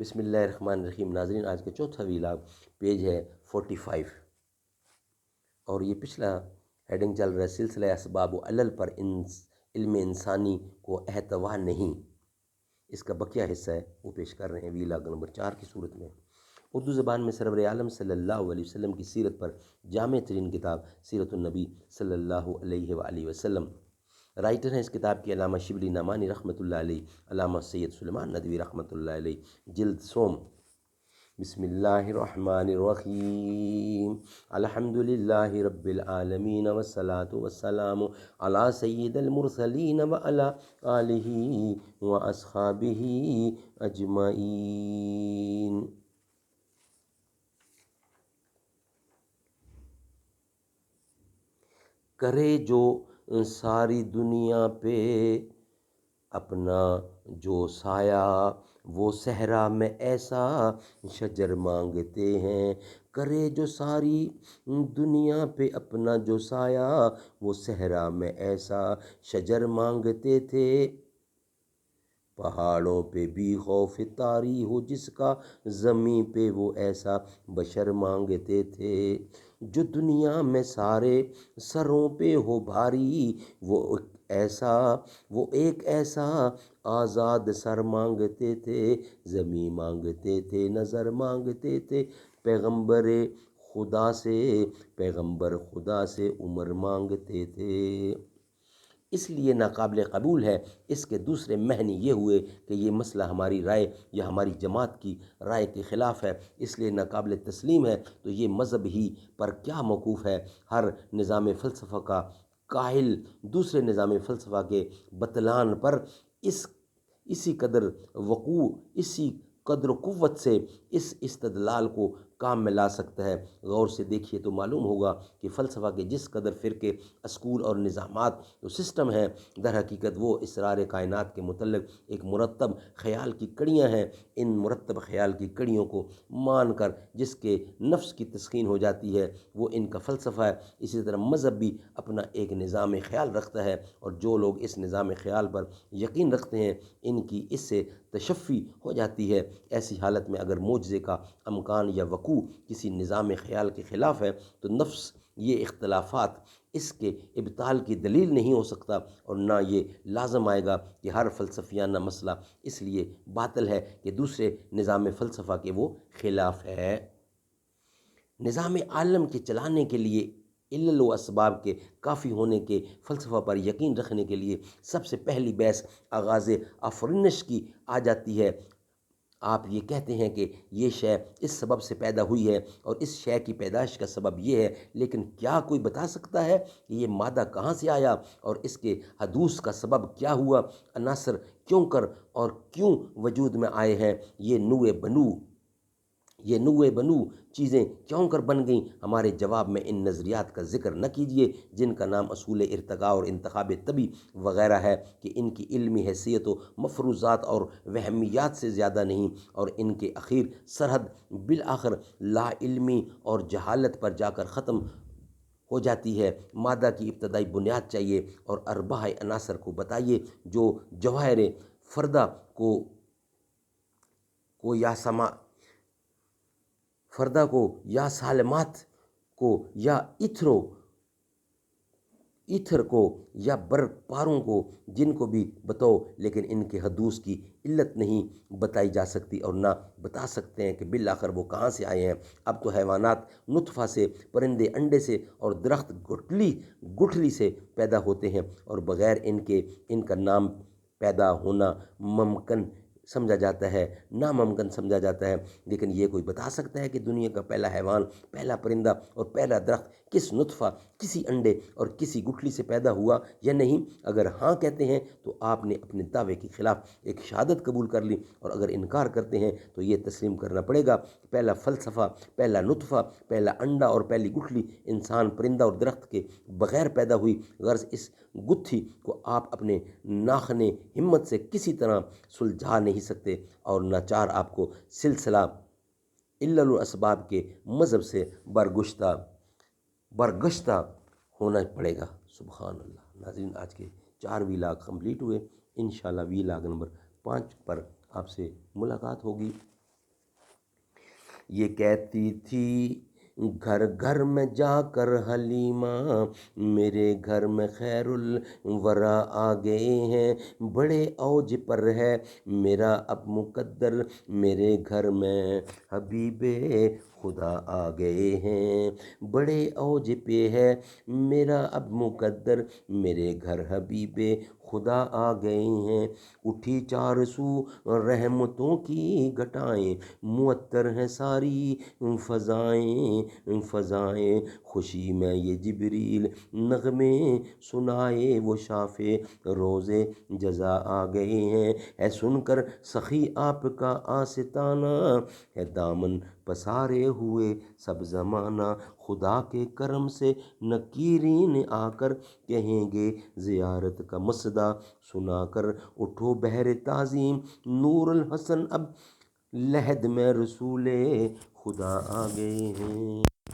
بسم اللہ الرحمن الرحیم۔ ناظرین، آج کا چوتھا ویلاگ پیج ہے 45 اور یہ پچھلا ہیڈنگ چل رہا ہے سلسلہ اسباب و علل پر علم انسانی کو احتوا نہیں۔ اس کا بقیہ حصہ ہے وہ پیش کر رہے ہیں ویلاگ نمبر 4 کی صورت میں۔ اردو زبان میں سرور عالم صلی اللہ علیہ وسلم کی سیرت پر جامع ترین کتاب سیرت النبی صلی اللہ علیہ وآلہ وسلم۔ رائٹر ہیں اس کتاب کی علامہ شبلی نعمانی رحمۃ اللہ علیہ، علامہ سید سلیمان ندوی رحمۃ اللہ علیہ، جلد سوم۔ بسم اللہ الرحمن الرحیم۔ الحمد للہ رب العالمین والصلاة والسلام علی سید المرسلین وعلی آلہ واصحابہ اجمعین۔ کرے جو ساری دنیا پہ اپنا جو سایہ، وہ صحرا میں ایسا شجر مانگتے ہیں۔ کرے جو ساری دنیا پہ اپنا جو سایہ، وہ صحرا میں ایسا شجر مانگتے تھے۔ پہاڑوں پہ بھی خوف طاری ہو جس کا، زمین پہ وہ ایسا بشر مانگتے تھے۔ جو دنیا میں سارے سروں پہ ہو بھاری، وہ ایک ایسا آزاد سر مانگتے تھے۔ زمین مانگتے تھے، نظر مانگتے تھے، پیغمبر خدا سے عمر مانگتے تھے۔ اس لیے ناقابل قبول ہے۔ اس کے دوسرے معنی یہ ہوئے کہ یہ مسئلہ ہماری رائے یا ہماری جماعت کی رائے کے خلاف ہے، اس لیے ناقابل تسلیم ہے۔ تو یہ مذہب ہی پر کیا موقوف ہے؟ ہر نظام فلسفہ کا کاہل دوسرے نظام فلسفہ کے بطلان پر اسی قدر وقوع، اسی قدر قوت سے اس استدلال کو کام میں لا سکتا ہے۔ غور سے دیکھیے تو معلوم ہوگا کہ فلسفہ کے جس قدر فرقے، اسکول اور نظامات جو سسٹم ہیں، در حقیقت وہ اسرار کائنات کے متعلق ایک مرتب خیال کی کڑیاں ہیں۔ ان مرتب خیال کی کڑیوں کو مان کر جس کے نفس کی تسکین ہو جاتی ہے وہ ان کا فلسفہ ہے۔ اسی طرح مذہب بھی اپنا ایک نظام خیال رکھتا ہے، اور جو لوگ اس نظام خیال پر یقین رکھتے ہیں ان کی اس سے تشفی ہو جاتی ہے۔ ایسی حالت میں اگر معجزے کا امکان یا وقوع کسی نظام خیال کے خلاف ہے تو نفس یہ اختلافات اس کے ابطال کی دلیل نہیں ہو سکتا، اور نہ یہ لازم آئے گا کہ ہر فلسفیانہ مسئلہ اس لیے باطل ہے کہ دوسرے نظام فلسفہ کے وہ خلاف ہے۔ نظام عالم کے چلانے کے لیے علل و اسباب کے کافی ہونے کے فلسفہ پر یقین رکھنے کے لیے سب سے پہلی بحث آغاز آفرینش کی آ جاتی ہے۔ آپ یہ کہتے ہیں کہ یہ شے اس سبب سے پیدا ہوئی ہے اور اس شے کی پیدائش کا سبب یہ ہے، لیکن کیا کوئی بتا سکتا ہے کہ یہ مادہ کہاں سے آیا اور اس کے حدوث کا سبب کیا ہوا؟ عناصر کیوں کر اور کیوں وجود میں آئے ہیں؟ یہ نوع بنو چیزیں کیوں کر بن گئیں؟ ہمارے جواب میں ان نظریات کا ذکر نہ کیجیے جن کا نام اصول ارتقاء اور انتخاب طبی وغیرہ ہے، کہ ان کی علمی حیثیت و مفروضات اور وہمیات سے زیادہ نہیں، اور ان کے اخیر سرحد بالآخر لا علمی اور جہالت پر جا کر ختم ہو جاتی ہے۔ مادہ کی ابتدائی بنیاد چاہیے اور ارباح عناصر کو بتائیے جو جوہر فردہ کو یا سالمات کو یا ایتھر کو یا برق پاروں کو، جن کو بھی بتاؤ، لیکن ان کے حدوث کی علت نہیں بتائی جا سکتی اور نہ بتا سکتے ہیں کہ بالآخر وہ کہاں سے آئے ہیں۔ اب تو حیوانات نطفہ سے، پرندے انڈے سے اور درخت گٹھلی سے پیدا ہوتے ہیں، اور بغیر ان کا نام پیدا ہونا ناممکن سمجھا جاتا ہے۔ لیکن یہ کوئی بتا سکتا ہے کہ دنیا کا پہلا حیوان، پہلا پرندہ اور پہلا درخت کس نطفہ، کسی انڈے اور کسی گٹھلی سے پیدا ہوا یا نہیں؟ اگر ہاں کہتے ہیں تو آپ نے اپنے دعوے کے خلاف ایک شہادت قبول کر لی، اور اگر انکار کرتے ہیں تو یہ تسلیم کرنا پڑے گا کہ پہلا فلسفہ، پہلا نطفہ، پہلا انڈا اور پہلی گٹھلی انسان، پرندہ اور درخت کے بغیر پیدا ہوئی۔ غرض اس گتھی کو آپ اپنے ناخن ہمت سے کسی طرح سلجھا نہیں سکتے، اور ناچار آپ کو سلسلہ علل و اسباب کے مذہب سے برگشتہ ہونا پڑے گا۔ سبحان اللہ۔ ناظرین، آج کے 4 ویلاگ کمپلیٹ ہوئے۔ انشاءاللہ ویلاگ نمبر 5 پر آپ سے ملاقات ہوگی۔ یہ کہتی تھی گھر گھر میں جا کر حلیمہ، میرے گھر میں خیر الورا آ گئے ہیں، بڑے اوج پر ہے میرا اب مقدر، میرے گھر میں حبیب خدا آ گئے ہیں، بڑے اوج پہ ہے میرا اب مقدر، میرے گھر حبیب خدا آ گئے ہیں، اٹھی چار سو رحمتوں کی گھٹائیں، معطر ہیں ساری فضائیں، خوشی میں یہ جبریل نغمے سنائے، وہ شاف روز جزا آ گئے ہیں، ہے سن کر سخی آپ کا آستانہ، ہے دامن پسارے ہوئے سب زمانہ، خدا کے کرم سے نکیرین آ کر کہیں گے زیارت کا مسئلہ سنا کر، اٹھو بحر تعظیم نور الحسن، اب لحد میں رسول خدا آ گئے ہیں۔